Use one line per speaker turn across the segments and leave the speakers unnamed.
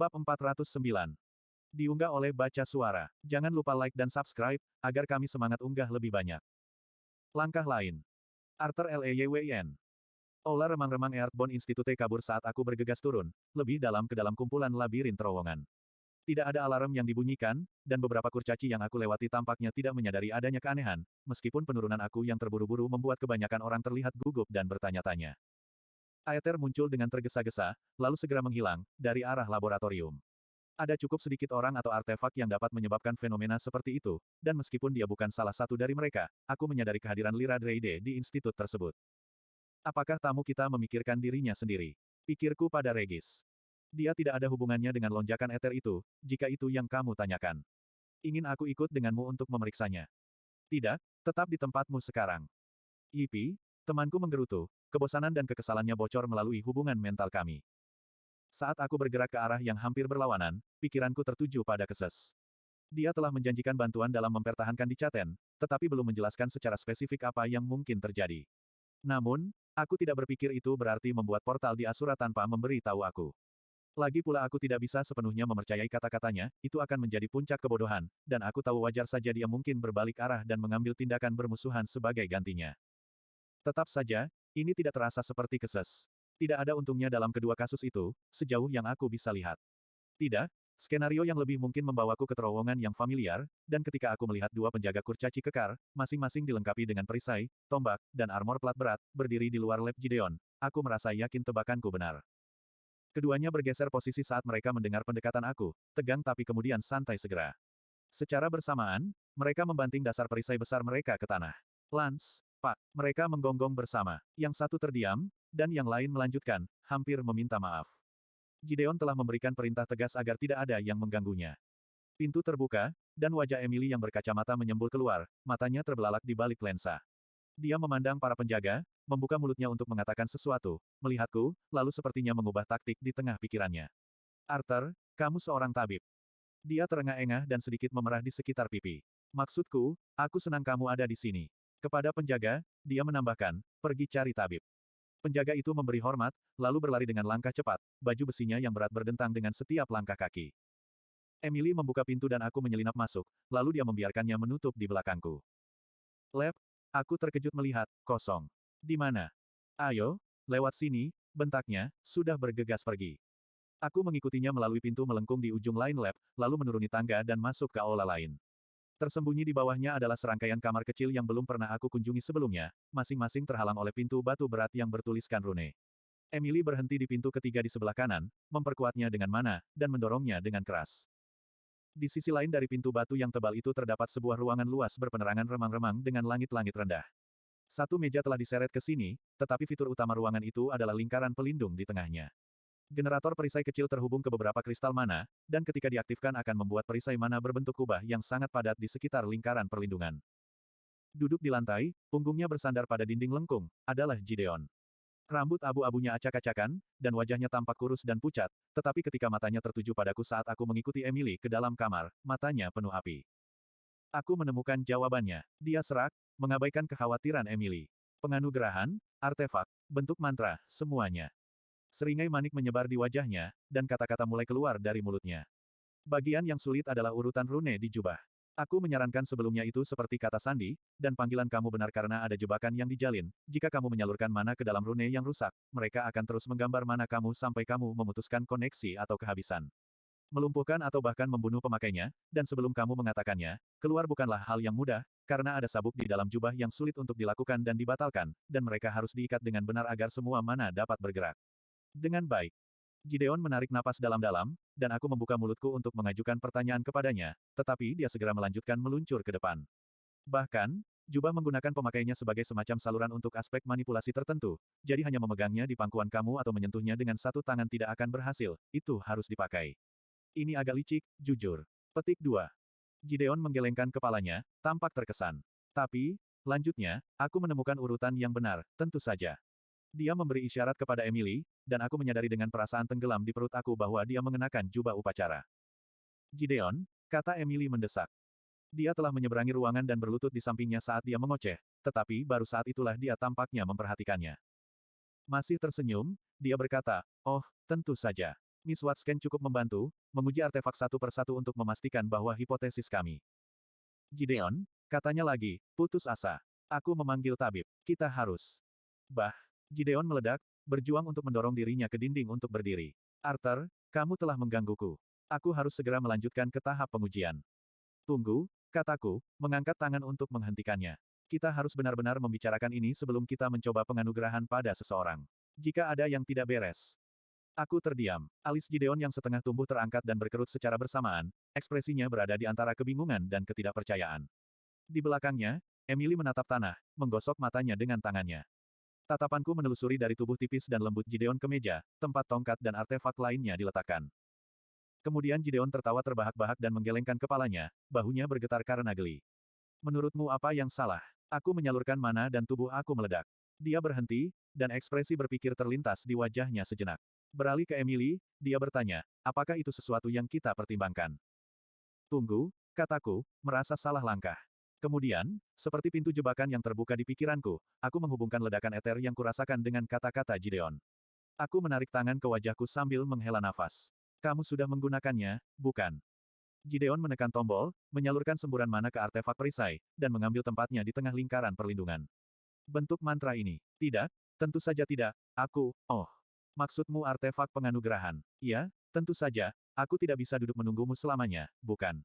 Bab 409. Diunggah oleh Baca Suara. Jangan lupa like dan subscribe, agar kami semangat unggah lebih banyak. Langkah lain. Arthur Leywn. Aula remang-remang Earthbound Institute kabur saat aku bergegas turun, lebih dalam ke dalam kumpulan labirin terowongan. Tidak ada alarm yang dibunyikan, dan beberapa kurcaci yang aku lewati tampaknya tidak menyadari adanya keanehan, meskipun penurunan aku yang terburu-buru membuat kebanyakan orang terlihat gugup dan bertanya-tanya. Aether muncul dengan tergesa-gesa, lalu segera menghilang, dari arah laboratorium. Ada cukup sedikit orang atau artefak yang dapat menyebabkan fenomena seperti itu, dan meskipun dia bukan salah satu dari mereka, aku menyadari kehadiran Lyra Dreyde di institut tersebut. Apakah tamu kita memikirkan dirinya sendiri? Pikirku pada Regis. Dia tidak ada hubungannya dengan lonjakan Ether itu, jika itu yang kamu tanyakan. Ingin aku ikut denganmu untuk memeriksanya? Tidak, tetap di tempatmu sekarang. Yipi, temanku menggerutu, kebosanan dan kekesalannya bocor melalui hubungan mental kami. Saat aku bergerak ke arah yang hampir berlawanan, pikiranku tertuju pada Keses. Dia telah menjanjikan bantuan dalam mempertahankan di Caten, tetapi belum menjelaskan secara spesifik apa yang mungkin terjadi. Namun, aku tidak berpikir itu berarti membuat portal di Asura tanpa memberi tahu aku. Lagi pula aku tidak bisa sepenuhnya mempercayai kata-katanya, itu akan menjadi puncak kebodohan, dan aku tahu wajar saja dia mungkin berbalik arah dan mengambil tindakan bermusuhan sebagai gantinya. Tetap saja, ini tidak terasa seperti Keses. Tidak ada untungnya dalam kedua kasus itu, sejauh yang aku bisa lihat. Tidak, skenario yang lebih mungkin membawaku ke terowongan yang familiar, dan ketika aku melihat dua penjaga kurcaci kekar, masing-masing dilengkapi dengan perisai, tombak, dan armor plat berat, berdiri di luar lab Gideon, aku merasa yakin tebakanku benar. Keduanya bergeser posisi saat mereka mendengar pendekatan aku, tegang tapi kemudian santai segera. Secara bersamaan, mereka membanting dasar perisai besar mereka ke tanah. Lance, Pak, mereka menggonggong bersama. Yang satu terdiam, dan yang lain melanjutkan, hampir meminta maaf. Gideon telah memberikan perintah tegas agar tidak ada yang mengganggunya. Pintu terbuka, dan wajah Emily yang berkacamata menyembul keluar, matanya terbelalak di balik lensa. Dia memandang para penjaga, membuka mulutnya untuk mengatakan sesuatu, melihatku, lalu sepertinya mengubah taktik di tengah pikirannya. Arthur, kamu seorang tabib. Dia terengah-engah dan sedikit memerah di sekitar pipi. Maksudku, aku senang kamu ada di sini. Kepada penjaga, dia menambahkan, pergi cari tabib. Penjaga itu memberi hormat, lalu berlari dengan langkah cepat, baju besinya yang berat berdentang dengan setiap langkah kaki. Emily membuka pintu dan aku menyelinap masuk, lalu dia membiarkannya menutup di belakangku. Lab, aku terkejut melihat, kosong. Di mana? Ayo, lewat sini, bentaknya, sudah bergegas pergi. Aku mengikutinya melalui pintu melengkung di ujung lain lab, lalu menuruni tangga dan masuk ke aula lain. Tersembunyi di bawahnya adalah serangkaian kamar kecil yang belum pernah aku kunjungi sebelumnya, masing-masing terhalang oleh pintu batu berat yang bertuliskan rune. Emily berhenti di pintu ketiga di sebelah kanan, memperkuatnya dengan mana, dan mendorongnya dengan keras. Di sisi lain dari pintu batu yang tebal itu terdapat sebuah ruangan luas berpenerangan remang-remang dengan langit-langit rendah. Satu meja telah diseret ke sini, tetapi fitur utama ruangan itu adalah lingkaran pelindung di tengahnya. Generator perisai kecil terhubung ke beberapa kristal mana, dan ketika diaktifkan akan membuat perisai mana berbentuk kubah yang sangat padat di sekitar lingkaran perlindungan. Duduk di lantai, punggungnya bersandar pada dinding lengkung, adalah Gideon. Rambut abu-abunya acak-acakan, dan wajahnya tampak kurus dan pucat, tetapi ketika matanya tertuju padaku saat aku mengikuti Emily ke dalam kamar, matanya penuh api. Aku menemukan jawabannya. Dia serak, mengabaikan kekhawatiran Emily. Penganugerahan, artefak, bentuk mantra, semuanya. Seringai manik menyebar di wajahnya, dan kata-kata mulai keluar dari mulutnya. Bagian yang sulit adalah urutan rune di jubah. Aku menyarankan sebelumnya itu seperti kata sandi, dan panggilan kamu benar karena ada jebakan yang dijalin. Jika kamu menyalurkan mana ke dalam rune yang rusak, mereka akan terus menggambar mana kamu sampai kamu memutuskan koneksi atau kehabisan. Melumpuhkan atau bahkan membunuh pemakainya, dan sebelum kamu mengatakannya, keluar bukanlah hal yang mudah, karena ada sabuk di dalam jubah yang sulit untuk dilakukan dan dibatalkan, dan mereka harus diikat dengan benar agar semua mana dapat bergerak. Dengan baik. Gideon menarik napas dalam-dalam, dan aku membuka mulutku untuk mengajukan pertanyaan kepadanya, tetapi dia segera melanjutkan meluncur ke depan. Bahkan, jubah menggunakan pemakainya sebagai semacam saluran untuk aspek manipulasi tertentu, jadi hanya memegangnya di pangkuan kamu atau menyentuhnya dengan satu tangan tidak akan berhasil, itu harus dipakai. Ini agak licik, jujur. Petik 2. Gideon menggelengkan kepalanya, tampak terkesan. Tapi, lanjutnya, aku menemukan urutan yang benar, tentu saja. Dia memberi isyarat kepada Emily, dan aku menyadari dengan perasaan tenggelam di perut aku bahwa dia mengenakan jubah upacara. Gideon, kata Emily mendesak. Dia telah menyeberangi ruangan dan berlutut di sampingnya saat dia mengoceh, tetapi baru saat itulah dia tampaknya memperhatikannya. Masih tersenyum, dia berkata, "Oh, tentu saja. Miss Watsken cukup membantu, menguji artefak satu persatu untuk memastikan bahwa hipotesis kami. Gideon, katanya lagi, putus asa. Aku memanggil tabib. Kita harus. Bah. Gideon meledak, berjuang untuk mendorong dirinya ke dinding untuk berdiri. Arthur, kamu telah menggangguku. Aku harus segera melanjutkan ke tahap pengujian. Tunggu, kataku, mengangkat tangan untuk menghentikannya. Kita harus benar-benar membicarakan ini sebelum kita mencoba penganugerahan pada seseorang. Jika ada yang tidak beres. Aku terdiam. Alis Gideon yang setengah tumbuh terangkat dan berkerut secara bersamaan, ekspresinya berada di antara kebingungan dan ketidakpercayaan. Di belakangnya, Emily menatap tanah, menggosok matanya dengan tangannya. Tatapanku menelusuri dari tubuh tipis dan lembut Gideon ke meja, tempat tongkat dan artefak lainnya diletakkan. Kemudian Gideon tertawa terbahak-bahak dan menggelengkan kepalanya, bahunya bergetar karena geli. Menurutmu apa yang salah? Aku menyalurkan mana dan tubuh aku meledak. Dia berhenti, dan ekspresi berpikir terlintas di wajahnya sejenak. Beralih ke Emily, dia bertanya, apakah itu sesuatu yang kita pertimbangkan? Tunggu, kataku, merasa salah langkah. Kemudian, seperti pintu jebakan yang terbuka di pikiranku, aku menghubungkan ledakan eter yang kurasakan dengan kata-kata Gideon. Aku menarik tangan ke wajahku sambil menghela nafas. Kamu sudah menggunakannya, bukan? Gideon menekan tombol, menyalurkan semburan mana ke artefak perisai, dan mengambil tempatnya di tengah lingkaran perlindungan. Bentuk mantra ini. Tidak, tentu saja tidak. Oh. Maksudmu artefak penganugerahan. Ya, tentu saja, aku tidak bisa duduk menunggumu selamanya, bukan?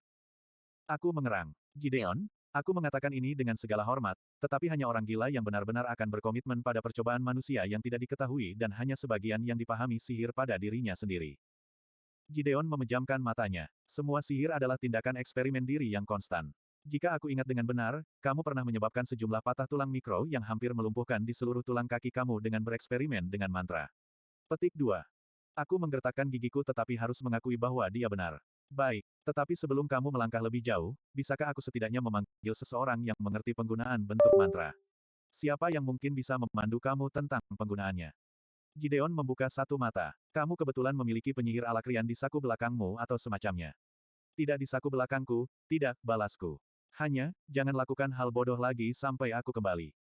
Aku mengerang. Gideon, aku mengatakan ini dengan segala hormat, tetapi hanya orang gila yang benar-benar akan berkomitmen pada percobaan manusia yang tidak diketahui dan hanya sebagian yang dipahami sihir pada dirinya sendiri. Gideon memejamkan matanya. Semua sihir adalah tindakan eksperimen diri yang konstan. Jika aku ingat dengan benar, kamu pernah menyebabkan sejumlah patah tulang mikro yang hampir melumpuhkan di seluruh tulang kaki kamu dengan bereksperimen dengan mantra. Petik 2. Aku menggertakkan gigiku tetapi harus mengakui bahwa dia benar. Baik, tetapi sebelum kamu melangkah lebih jauh, bisakah aku setidaknya memanggil seseorang yang mengerti penggunaan bentuk mantra? Siapa yang mungkin bisa memandu kamu tentang penggunaannya? Gideon membuka satu mata. Kamu kebetulan memiliki penyihir Alakrian di saku belakangmu atau semacamnya. Tidak di saku belakangku, tidak, balasku. Hanya, jangan lakukan hal bodoh lagi sampai aku kembali.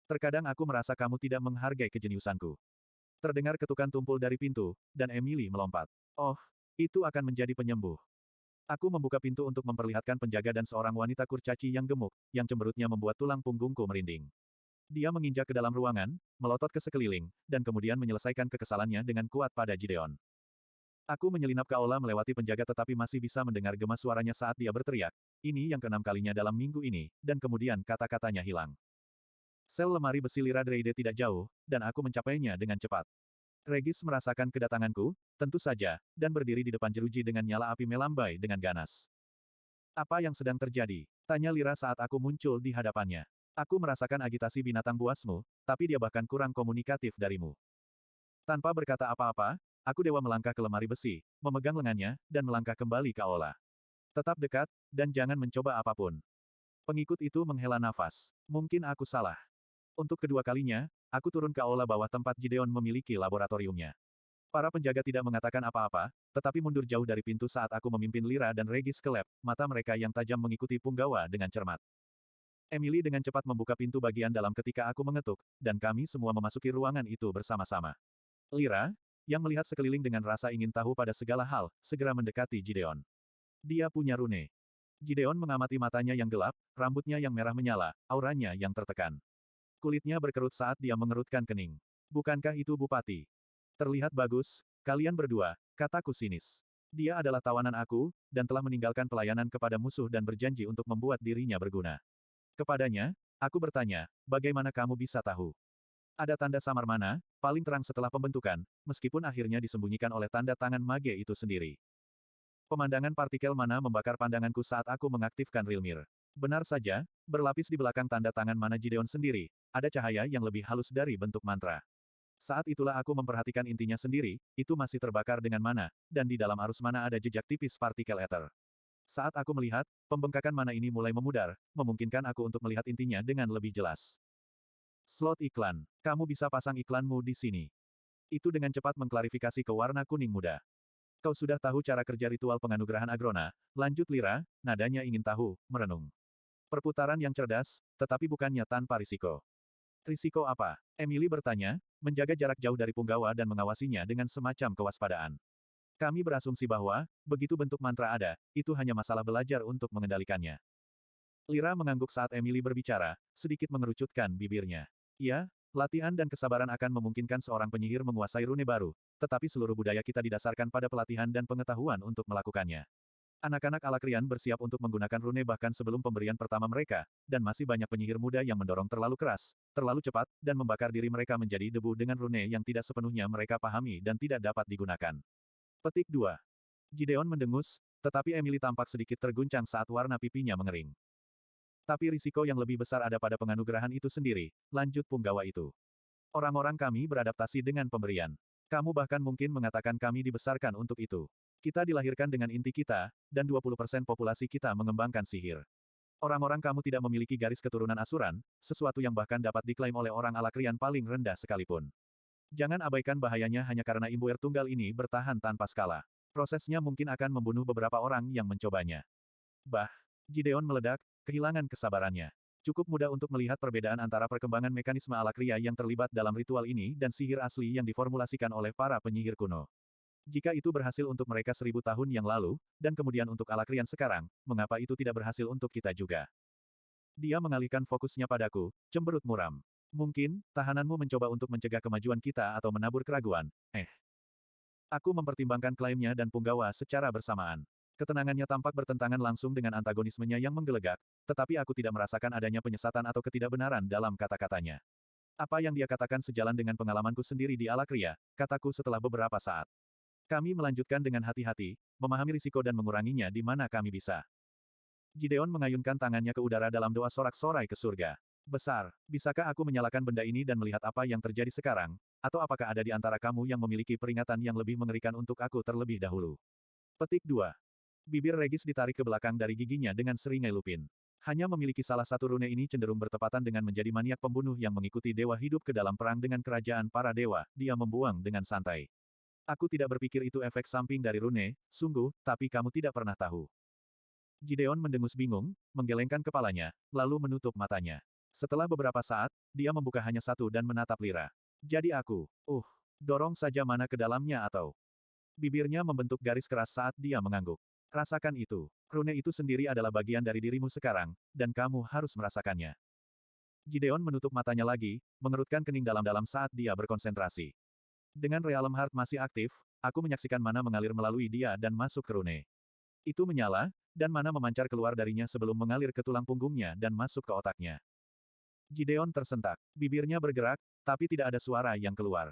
Terkadang aku merasa kamu tidak menghargai kejeniusanku. Terdengar ketukan tumpul dari pintu, dan Emily melompat. Oh, itu akan menjadi penyembuh. Aku membuka pintu untuk memperlihatkan penjaga dan seorang wanita kurcaci yang gemuk, yang cemberutnya membuat tulang punggungku merinding. Dia menginjak ke dalam ruangan, melotot ke sekeliling, dan kemudian menyelesaikan kekesalannya dengan kuat pada Gideon. Aku menyelinap ke aula melewati penjaga tetapi masih bisa mendengar gema suaranya saat dia berteriak. Ini yang keenam kalinya dalam minggu ini, dan kemudian kata-katanya hilang. Sel lemari besi Lira Dreide tidak jauh, dan aku mencapainya dengan cepat. Regis merasakan kedatanganku, tentu saja, dan berdiri di depan jeruji dengan nyala api melambai dengan ganas. Apa yang sedang terjadi? Tanya Lira saat aku muncul di hadapannya. Aku merasakan agitasi binatang buasmu, tapi dia bahkan kurang komunikatif darimu. Tanpa berkata apa-apa, aku dewa melangkah ke lemari besi, memegang lengannya, dan melangkah kembali ke aula. Tetap dekat, dan jangan mencoba apapun. Pengikut itu menghela nafas. Mungkin aku salah. Untuk kedua kalinya, aku turun ke aula bawah tempat Gideon memiliki laboratoriumnya. Para penjaga tidak mengatakan apa-apa, tetapi mundur jauh dari pintu saat aku memimpin Lira dan Regis ke lab, mata mereka yang tajam mengikuti Punggawa dengan cermat. Emily dengan cepat membuka pintu bagian dalam ketika aku mengetuk, dan kami semua memasuki ruangan itu bersama-sama. Lira, yang melihat sekeliling dengan rasa ingin tahu pada segala hal, segera mendekati Gideon. Dia punya rune. Gideon mengamati matanya yang gelap, rambutnya yang merah menyala, auranya yang tertekan. Kulitnya berkerut saat dia mengerutkan kening. Bukankah itu Bupati? Terlihat bagus, kalian berdua, kataku sinis. Dia adalah tawanan aku, dan telah meninggalkan pelayanan kepada musuh dan berjanji untuk membuat dirinya berguna. Kepadanya, aku bertanya, bagaimana kamu bisa tahu? Ada tanda samar mana, paling terang setelah pembentukan, meskipun akhirnya disembunyikan oleh tanda tangan mage itu sendiri. Pemandangan partikel mana membakar pandanganku saat aku mengaktifkan Rilmir. Benar saja, berlapis di belakang tanda tangan mana Gideon sendiri, ada cahaya yang lebih halus dari bentuk mantra. Saat itulah aku memperhatikan intinya sendiri, itu masih terbakar dengan mana, dan di dalam arus mana ada jejak tipis partikel ether. Saat aku melihat, pembengkakan mana ini mulai memudar, memungkinkan aku untuk melihat intinya dengan lebih jelas. Slot iklan. Kamu bisa pasang iklanmu di sini. Itu dengan cepat mengklarifikasi ke warna kuning muda. Kau sudah tahu cara kerja ritual penganugerahan Agrona, lanjut Lira, nadanya ingin tahu, merenung. Perputaran yang cerdas, tetapi bukannya tanpa risiko. Risiko apa? Emily bertanya, menjaga jarak jauh dari Punggawa dan mengawasinya dengan semacam kewaspadaan. Kami berasumsi bahwa, begitu bentuk mantra ada, itu hanya masalah belajar untuk mengendalikannya. Lira mengangguk saat Emily berbicara, sedikit mengerucutkan bibirnya. Ya, latihan dan kesabaran akan memungkinkan seorang penyihir menguasai rune baru, tetapi seluruh budaya kita didasarkan pada pelatihan dan pengetahuan untuk melakukannya. Anak-anak Alakrian bersiap untuk menggunakan rune bahkan sebelum pemberian pertama mereka, dan masih banyak penyihir muda yang mendorong terlalu keras, terlalu cepat, dan membakar diri mereka menjadi debu dengan rune yang tidak sepenuhnya mereka pahami dan tidak dapat digunakan. Petik 2. Gideon mendengus, tetapi Emily tampak sedikit terguncang saat warna pipinya mengering. Tapi risiko yang lebih besar ada pada penganugerahan itu sendiri, lanjut punggawa itu. Orang-orang kami beradaptasi dengan pemberian. Kamu bahkan mungkin mengatakan kami dibesarkan untuk itu. Kita dilahirkan dengan inti kita, dan 20% populasi kita mengembangkan sihir. Orang-orang kamu tidak memiliki garis keturunan asuran, sesuatu yang bahkan dapat diklaim oleh orang Alakrian paling rendah sekalipun. Jangan abaikan bahayanya hanya karena imbuer tunggal ini bertahan tanpa skala. Prosesnya mungkin akan membunuh beberapa orang yang mencobanya. Bah, Gideon meledak, kehilangan kesabarannya. Cukup mudah untuk melihat perbedaan antara perkembangan mekanisme Alakria yang terlibat dalam ritual ini dan sihir asli yang diformulasikan oleh para penyihir kuno. Jika itu berhasil untuk mereka 1000 tahun yang lalu, dan kemudian untuk Alakrian sekarang, mengapa itu tidak berhasil untuk kita juga? Dia mengalihkan fokusnya padaku, cemberut muram. Mungkin, tahananmu mencoba untuk mencegah kemajuan kita atau menabur keraguan. Aku mempertimbangkan klaimnya dan punggawa secara bersamaan. Ketenangannya tampak bertentangan langsung dengan antagonismenya yang menggelegak, tetapi aku tidak merasakan adanya penyesatan atau ketidakbenaran dalam kata-katanya. Apa yang dia katakan sejalan dengan pengalamanku sendiri di Alakria, kataku setelah beberapa saat. Kami melanjutkan dengan hati-hati, memahami risiko dan menguranginya di mana kami bisa. Gideon mengayunkan tangannya ke udara dalam doa sorak-sorai ke surga. Besar, bisakah aku menyalakan benda ini dan melihat apa yang terjadi sekarang, atau apakah ada di antara kamu yang memiliki peringatan yang lebih mengerikan untuk aku terlebih dahulu? Petik 2. Bibir Regis ditarik ke belakang dari giginya dengan seringai lupin. Hanya memiliki salah satu rune ini cenderung bertepatan dengan menjadi maniak pembunuh yang mengikuti dewa hidup ke dalam perang dengan kerajaan para dewa, dia membuang dengan santai. Aku tidak berpikir itu efek samping dari rune, sungguh, tapi kamu tidak pernah tahu. Gideon mendengus bingung, menggelengkan kepalanya, lalu menutup matanya. Setelah beberapa saat, dia membuka hanya satu dan menatap Lira. Jadi aku, dorong saja mana ke dalamnya atau... Bibirnya membentuk garis keras saat dia mengangguk. Rasakan itu. Rune itu sendiri adalah bagian dari dirimu sekarang, dan kamu harus merasakannya. Gideon menutup matanya lagi, mengerutkan kening dalam-dalam saat dia berkonsentrasi. Dengan Realm Heart masih aktif, aku menyaksikan mana mengalir melalui dia dan masuk ke rune. Itu menyala, dan mana memancar keluar darinya sebelum mengalir ke tulang punggungnya dan masuk ke otaknya. Gideon tersentak. Bibirnya bergerak, tapi tidak ada suara yang keluar.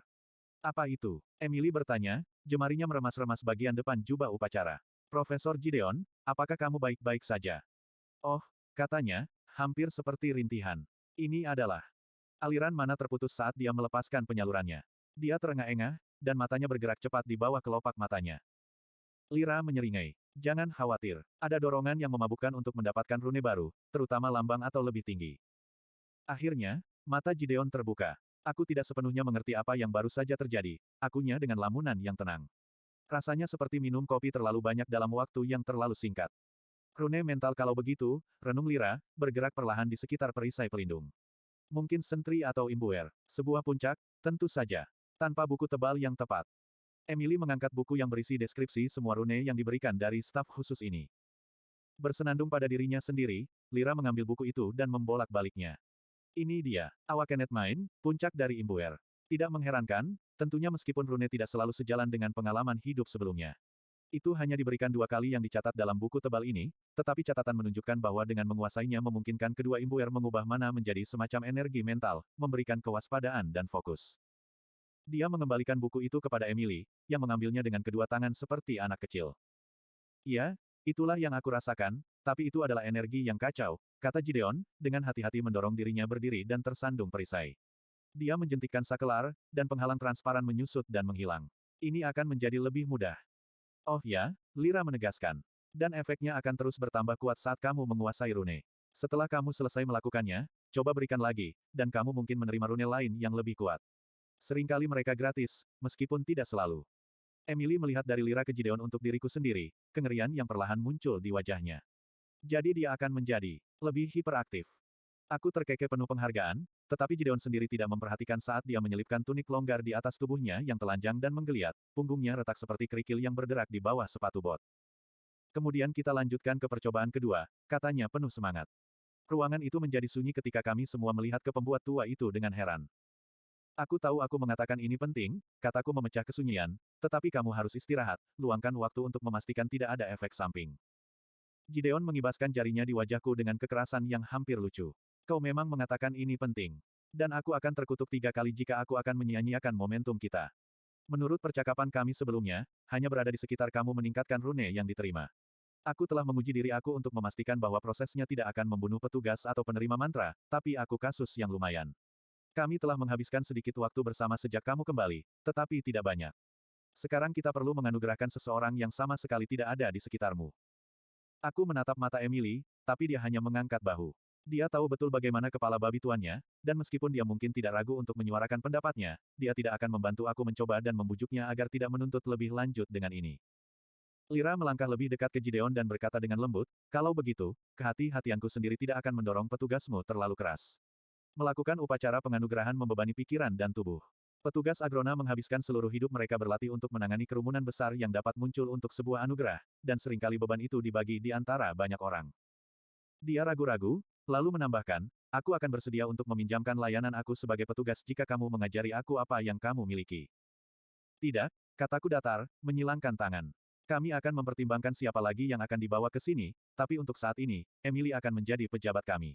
Apa itu? Emily bertanya, jemarinya meremas-remas bagian depan jubah upacara. Profesor Gideon, apakah kamu baik-baik saja? Oh, katanya, hampir seperti rintihan. Ini adalah... Aliran mana terputus saat dia melepaskan penyalurannya. Dia terengah-engah, dan matanya bergerak cepat di bawah kelopak matanya. Lira menyeringai. Jangan khawatir. Ada dorongan yang memabukkan untuk mendapatkan rune baru, terutama lambang atau lebih tinggi. Akhirnya, mata Gideon terbuka. Aku tidak sepenuhnya mengerti apa yang baru saja terjadi, akunya dengan lamunan yang tenang. Rasanya seperti minum kopi terlalu banyak dalam waktu yang terlalu singkat. Rune mental kalau begitu, renung Lira, bergerak perlahan di sekitar perisai pelindung. Mungkin sentri atau imbuer. Sebuah puncak, tentu saja. Tanpa buku tebal yang tepat. Emily mengangkat buku yang berisi deskripsi semua rune yang diberikan dari staf khusus ini. Bersenandung pada dirinya sendiri, Lira mengambil buku itu dan membolak-baliknya. Ini dia, Awakenet Mind, puncak dari imbuer. Tidak mengherankan, tentunya meskipun rune tidak selalu sejalan dengan pengalaman hidup sebelumnya. Itu hanya diberikan 2 kali yang dicatat dalam buku tebal ini, tetapi catatan menunjukkan bahwa dengan menguasainya memungkinkan kedua imbuer mengubah mana menjadi semacam energi mental, memberikan kewaspadaan dan fokus. Dia mengembalikan buku itu kepada Emily, yang mengambilnya dengan kedua tangan seperti anak kecil. Ya, itulah yang aku rasakan, tapi itu adalah energi yang kacau, kata Gideon, dengan hati-hati mendorong dirinya berdiri dan tersandung perisai. Dia menjentikkan sakelar, dan penghalang transparan menyusut dan menghilang. Ini akan menjadi lebih mudah. Oh ya, Lira menegaskan. Dan efeknya akan terus bertambah kuat saat kamu menguasai rune. Setelah kamu selesai melakukannya, coba berikan lagi, dan kamu mungkin menerima rune lain yang lebih kuat. Seringkali mereka gratis, meskipun tidak selalu. Emily melihat dari Lira ke Gideon untuk diriku sendiri, kengerian yang perlahan muncul di wajahnya. Jadi dia akan menjadi lebih hiperaktif. Aku terkekeh penuh penghargaan, tetapi Gideon sendiri tidak memperhatikan saat dia menyelipkan tunik longgar di atas tubuhnya yang telanjang dan menggeliat, punggungnya retak seperti kerikil yang berderak di bawah sepatu bot. Kemudian kita lanjutkan ke percobaan kedua, katanya penuh semangat. Ruangan itu menjadi sunyi ketika kami semua melihat ke pembuat tua itu dengan heran. Aku tahu aku mengatakan ini penting, kataku memecah kesunyian, tetapi kamu harus istirahat, luangkan waktu untuk memastikan tidak ada efek samping. Gideon mengibaskan jarinya di wajahku dengan kekerasan yang hampir lucu. Kau memang mengatakan ini penting. Dan aku akan terkutuk 3 kali jika aku akan menyia-nyiakan momentum kita. Menurut percakapan kami sebelumnya, hanya berada di sekitar kamu meningkatkan rune yang diterima. Aku telah menguji diri aku untuk memastikan bahwa prosesnya tidak akan membunuh petugas atau penerima mantra, tapi aku kasus yang lumayan. Kami telah menghabiskan sedikit waktu bersama sejak kamu kembali, tetapi tidak banyak. Sekarang kita perlu menganugerahkan seseorang yang sama sekali tidak ada di sekitarmu. Aku menatap mata Emily, tapi dia hanya mengangkat bahu. Dia tahu betul bagaimana kepala babi tuannya, dan meskipun dia mungkin tidak ragu untuk menyuarakan pendapatnya, dia tidak akan membantu aku mencoba dan membujuknya agar tidak menuntut lebih lanjut dengan ini. Lira melangkah lebih dekat ke Gideon dan berkata dengan lembut, kalau begitu, kehati-hatianku sendiri tidak akan mendorong petugasmu terlalu keras. Melakukan upacara penganugerahan membebani pikiran dan tubuh. Petugas Agrona menghabiskan seluruh hidup mereka berlatih untuk menangani kerumunan besar yang dapat muncul untuk sebuah anugerah, dan seringkali beban itu dibagi di antara banyak orang. Dia ragu-ragu, lalu menambahkan, aku akan bersedia untuk meminjamkan layanan aku sebagai petugas jika kamu mengajari aku apa yang kamu miliki. Tidak, kataku datar, menyilangkan tangan. Kami akan mempertimbangkan siapa lagi yang akan dibawa ke sini, tapi untuk saat ini, Emily akan menjadi pejabat kami.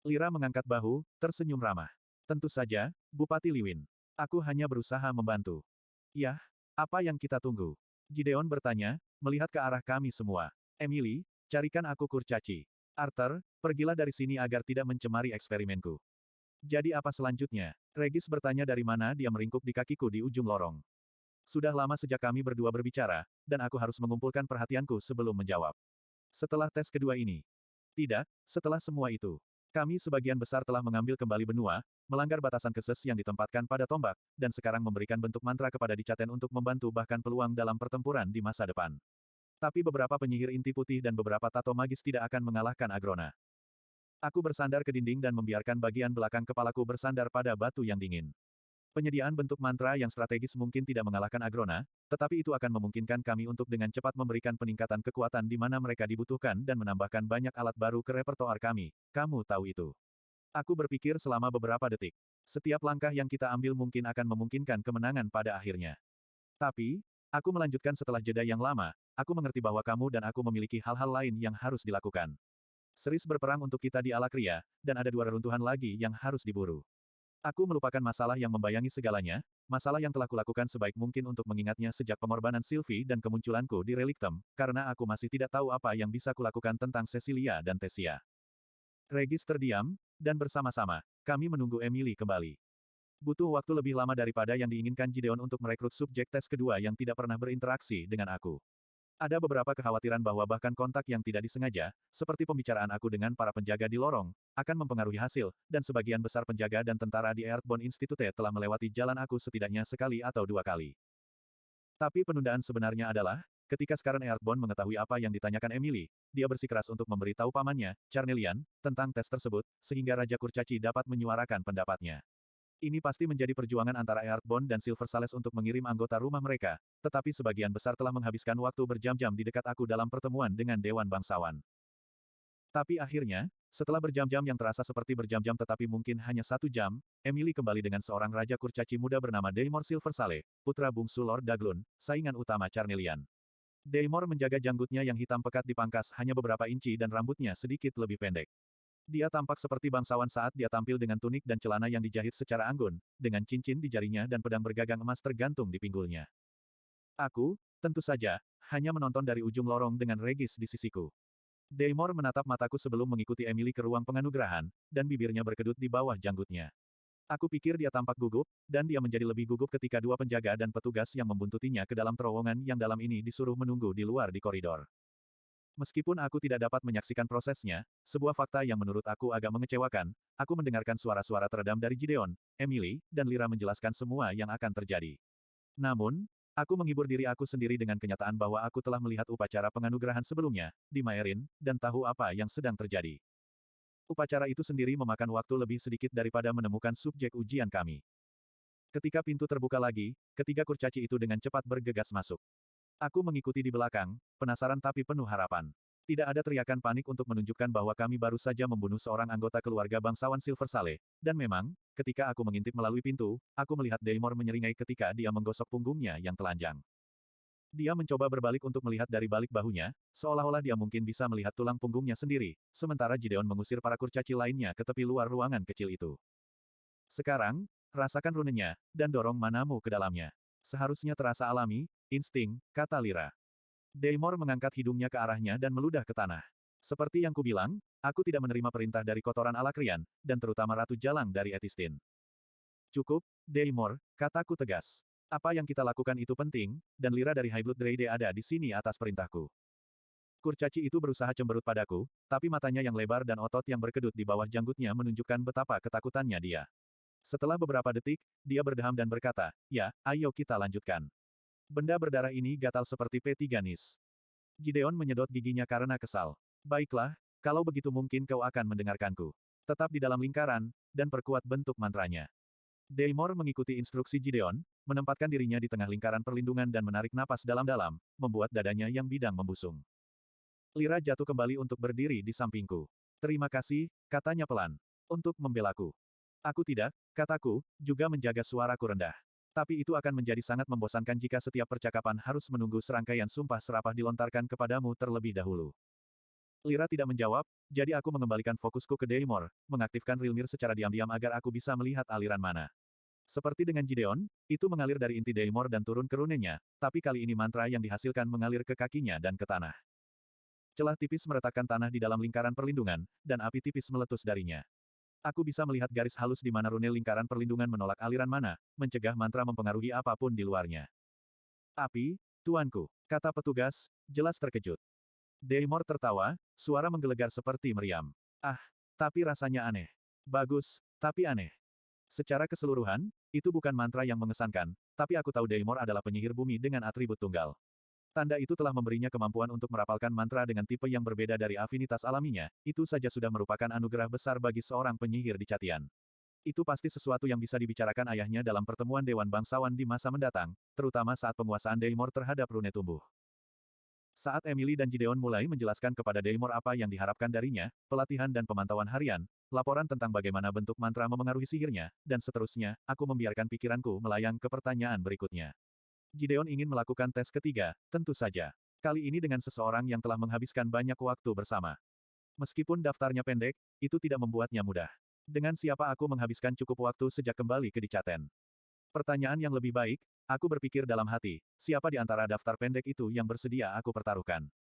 Lira mengangkat bahu, tersenyum ramah. Tentu saja, Bupati Liwin. Aku hanya berusaha membantu. Yah, apa yang kita tunggu? Gideon bertanya, melihat ke arah kami semua. Emily, carikan aku kurcaci. Arthur, pergilah dari sini agar tidak mencemari eksperimenku. Jadi apa selanjutnya? Regis bertanya dari mana dia meringkuk di kakiku di ujung lorong. Sudah lama sejak kami berdua berbicara, dan aku harus mengumpulkan perhatianku sebelum menjawab. Setelah tes kedua ini. Tidak, setelah semua itu. Kami sebagian besar telah mengambil kembali benua, melanggar batasan keses yang ditempatkan pada tombak, dan sekarang memberikan bentuk mantra kepada Dicaten untuk membantu bahkan peluang dalam pertempuran di masa depan. Tapi beberapa penyihir inti putih dan beberapa tato magis tidak akan mengalahkan Agrona. Aku bersandar ke dinding dan membiarkan bagian belakang kepalaku bersandar pada batu yang dingin. Penyediaan bentuk mantra yang strategis mungkin tidak mengalahkan Agrona, tetapi itu akan memungkinkan kami untuk dengan cepat memberikan peningkatan kekuatan di mana mereka dibutuhkan dan menambahkan banyak alat baru ke repertoar kami. Kamu tahu itu. Aku berpikir selama beberapa detik. Setiap langkah yang kita ambil mungkin akan memungkinkan kemenangan pada akhirnya. Tapi, aku melanjutkan setelah jeda yang lama, aku mengerti bahwa kamu dan aku memiliki hal-hal lain yang harus dilakukan. Seris berperang untuk kita di Alakria, dan ada 2 reruntuhan lagi yang harus diburu. Aku melupakan masalah yang membayangi segalanya, masalah yang telah kulakukan sebaik mungkin untuk mengingatnya sejak pengorbanan Sylvie dan kemunculanku di Relictem, karena aku masih tidak tahu apa yang bisa kulakukan tentang Cecilia dan Tessia. Regis terdiam, dan bersama-sama, kami menunggu Emily kembali. Butuh waktu lebih lama daripada yang diinginkan Gideon untuk merekrut subjek tes kedua yang tidak pernah berinteraksi dengan aku. Ada beberapa kekhawatiran bahwa bahkan kontak yang tidak disengaja, seperti pembicaraan aku dengan para penjaga di lorong, akan mempengaruhi hasil, dan sebagian besar penjaga dan tentara di Earthbound Institute telah melewati jalan aku setidaknya sekali atau 2 kali. Tapi penundaan sebenarnya adalah, ketika sekarang Earthbound mengetahui apa yang ditanyakan Emily, dia bersikeras untuk memberitahu pamannya, Charnelian, tentang tes tersebut, sehingga Raja Kurcaci dapat menyuarakan pendapatnya. Ini pasti menjadi perjuangan antara Earthbound dan Silver Sales untuk mengirim anggota rumah mereka, tetapi sebagian besar telah menghabiskan waktu berjam-jam di dekat aku dalam pertemuan dengan Dewan Bangsawan. Tapi akhirnya, setelah berjam-jam yang terasa seperti berjam-jam tetapi mungkin hanya 1 jam, Emily kembali dengan seorang Raja Kurcaci muda bernama Daimor Silver Sale, putra bungsu Lord Daglun, saingan utama Charnelian. Daimor menjaga janggutnya yang hitam pekat dipangkas hanya beberapa inci dan rambutnya sedikit lebih pendek. Dia tampak seperti bangsawan saat dia tampil dengan tunik dan celana yang dijahit secara anggun, dengan cincin di jarinya dan pedang bergagang emas tergantung di pinggulnya. Aku, tentu saja, hanya menonton dari ujung lorong dengan Regis di sisiku. Daimor menatap mataku sebelum mengikuti Emily ke ruang penganugerahan, dan bibirnya berkedut di bawah janggutnya. Aku pikir dia tampak gugup, dan dia menjadi lebih gugup ketika 2 penjaga dan petugas yang membuntutinya ke dalam terowongan yang dalam ini disuruh menunggu di luar di koridor. Meskipun aku tidak dapat menyaksikan prosesnya, sebuah fakta yang menurut aku agak mengecewakan, aku mendengarkan suara-suara teredam dari Gideon, Emily, dan Lira menjelaskan semua yang akan terjadi. Namun, aku menghibur diri aku sendiri dengan kenyataan bahwa aku telah melihat upacara penganugerahan sebelumnya, di Maerin, dan tahu apa yang sedang terjadi. Upacara itu sendiri memakan waktu lebih sedikit daripada menemukan subjek ujian kami. Ketika pintu terbuka lagi, ketiga kurcaci itu dengan cepat bergegas masuk. Aku mengikuti di belakang, penasaran tapi penuh harapan. Tidak ada teriakan panik untuk menunjukkan bahwa kami baru saja membunuh seorang anggota keluarga bangsawan Silver Sale, dan memang, ketika aku mengintip melalui pintu, aku melihat Daimor menyeringai ketika dia menggosok punggungnya yang telanjang. Dia mencoba berbalik untuk melihat dari balik bahunya, seolah-olah dia mungkin bisa melihat tulang punggungnya sendiri, sementara Gideon mengusir para kurcaci lainnya ke tepi luar ruangan kecil itu. Sekarang, rasakan runenya, dan dorong manamu ke dalamnya. Seharusnya terasa alami, insting, kata Lira. Daimor mengangkat hidungnya ke arahnya dan meludah ke tanah. Seperti yang kubilang, aku tidak menerima perintah dari kotoran Alakrian, dan terutama Ratu Jalang dari Etistin. Cukup, Daimor, kataku tegas. Apa yang kita lakukan itu penting, dan Lira dari High Blood Drade ada di sini atas perintahku. Kurcaci itu berusaha cemberut padaku, tapi matanya yang lebar dan otot yang berkedut di bawah janggutnya menunjukkan betapa ketakutannya dia. Setelah beberapa detik, dia berdeham dan berkata, ya, ayo kita lanjutkan. Benda berdarah ini gatal seperti P3 Nis. Gideon menyedot giginya karena kesal. Baiklah, kalau begitu mungkin kau akan mendengarkanku. Tetap di dalam lingkaran, dan perkuat bentuk mantranya. Daimor mengikuti instruksi Gideon, menempatkan dirinya di tengah lingkaran perlindungan dan menarik napas dalam-dalam, membuat dadanya yang bidang membusung. Lira jatuh kembali untuk berdiri di sampingku. Terima kasih, katanya pelan. Untuk membelaku. Aku tidak, kataku, juga menjaga suaraku rendah. Tapi itu akan menjadi sangat membosankan jika setiap percakapan harus menunggu serangkaian sumpah serapah dilontarkan kepadamu terlebih dahulu. Lira tidak menjawab, jadi aku mengembalikan fokusku ke Daimor, mengaktifkan Rilmir secara diam-diam agar aku bisa melihat aliran mana. Seperti dengan Gideon, itu mengalir dari inti Daimor dan turun ke runenya, tapi kali ini mantra yang dihasilkan mengalir ke kakinya dan ke tanah. Celah tipis meretakan tanah di dalam lingkaran perlindungan, dan api tipis meletus darinya. Aku bisa melihat garis halus di mana rune lingkaran perlindungan menolak aliran mana, mencegah mantra mempengaruhi apapun di luarnya. Api, tuanku, kata petugas, jelas terkejut. Daimor tertawa, suara menggelegar seperti meriam. Ah, tapi rasanya aneh. Bagus, tapi aneh. Secara keseluruhan, itu bukan mantra yang mengesankan, tapi aku tahu Daimor adalah penyihir bumi dengan atribut tunggal. Tanda itu telah memberinya kemampuan untuk merapalkan mantra dengan tipe yang berbeda dari afinitas alaminya, itu saja sudah merupakan anugerah besar bagi seorang penyihir di Catian. Itu pasti sesuatu yang bisa dibicarakan ayahnya dalam pertemuan Dewan Bangsawan di masa mendatang, terutama saat penguasaan Daimor terhadap rune tumbuh. Saat Emily dan Gideon mulai menjelaskan kepada Daimor apa yang diharapkan darinya, pelatihan dan pemantauan harian, laporan tentang bagaimana bentuk mantra memengaruhi sihirnya, dan seterusnya, aku membiarkan pikiranku melayang ke pertanyaan berikutnya. Gideon ingin melakukan tes ketiga, tentu saja. Kali ini dengan seseorang yang telah menghabiskan banyak waktu bersama. Meskipun daftarnya pendek, itu tidak membuatnya mudah. Dengan siapa aku menghabiskan cukup waktu sejak kembali ke Dicaten? Pertanyaan yang lebih baik, aku berpikir dalam hati, siapa di antara daftar pendek itu yang bersedia aku pertaruhkan?